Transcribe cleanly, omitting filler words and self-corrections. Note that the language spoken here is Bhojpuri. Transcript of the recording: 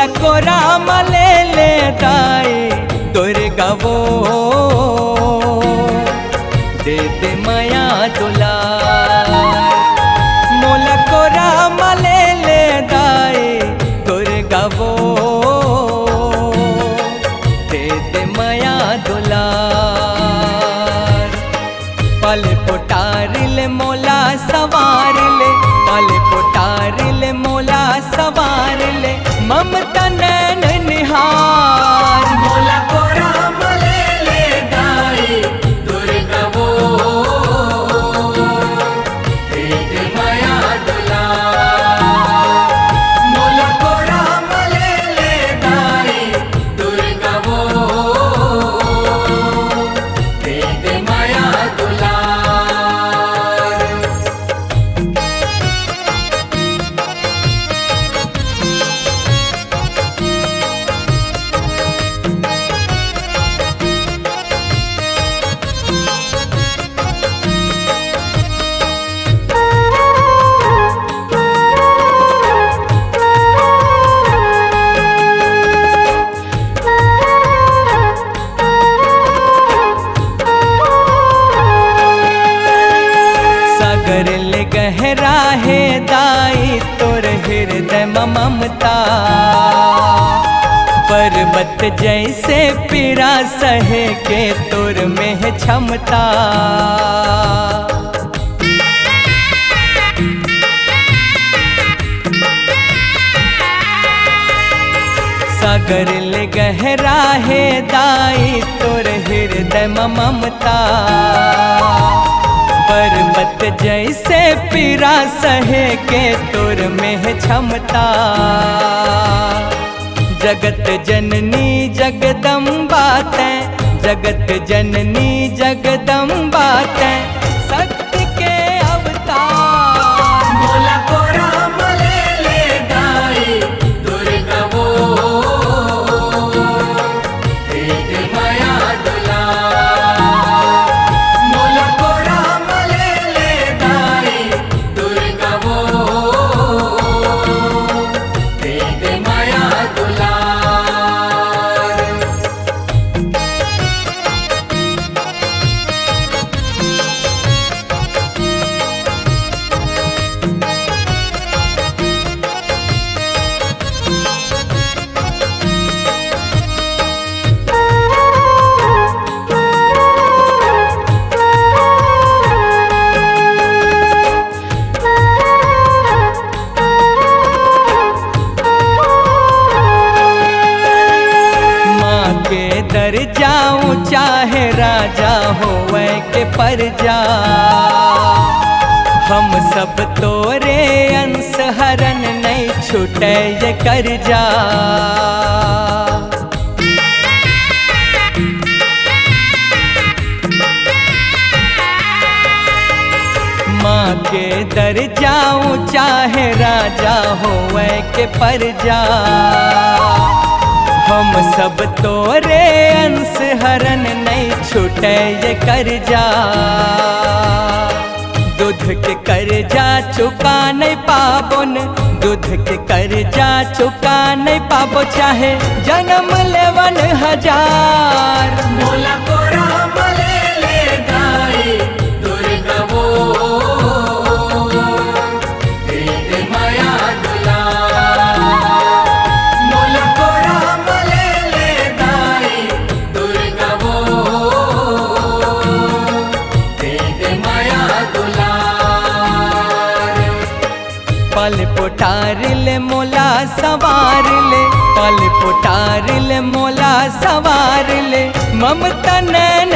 मोला को राम ले ले दाई दुर्गा वो दे दे माया दुलार। मोला को राम ले ले दाई दुर्गा वो दे दे माया दुलार। पल पुटार ले मोला सवार ले, पल पुटार ले मोला सवार ले, ममता नैन निहार। मोला को राम ले ले दाई दुर्गा वो दे दे माया दुलार। मोला को राम ले ले दाई दुर्गा वो दे दे माया दुलार। सागर ले गहरा है दाई तोर हृदय ममता। पर्वत जैसे पीरा सहे के तोर में है क्षमता। सागर ले गहरा है दाई तोर हृदय ममता। पर्वत जैसे पीरा सहे के तोर में है क्षमता। जगत जननी जगदम्बा तै, जगत जननी जगदम्बा तै, शक्ति के अवतार। मोला को राम ले ले दाई दुर्गा वो दे दे माया दुलार। मोला को राम ले ले दाई दुर्गा वो दे दे माया दुलार। दर जाऊं चाहे राजा होवे के परजा। हम सब तोरे अंश हरन नहीं छूटे ये करजा। माँ के दर जाऊं चाहे राजा होवे के परजा। हम सब तोरे अंश हरन नहीं छूटे ये करजा। दूध के करजा चुका नहीं पाबोन, दूध के करजा चुका नहीं पाबो चाहे जन्म लेवन हजार। मोला को राम ले ले दाई दुर्गा वो दे दे माया दुलार। मोला को राम ले ले दाई दुर्गा वो दे दे माया दुलार। पल पुटार ले मोला सवार ले, पल पुटार ले मोला सवार ले, ममता नैन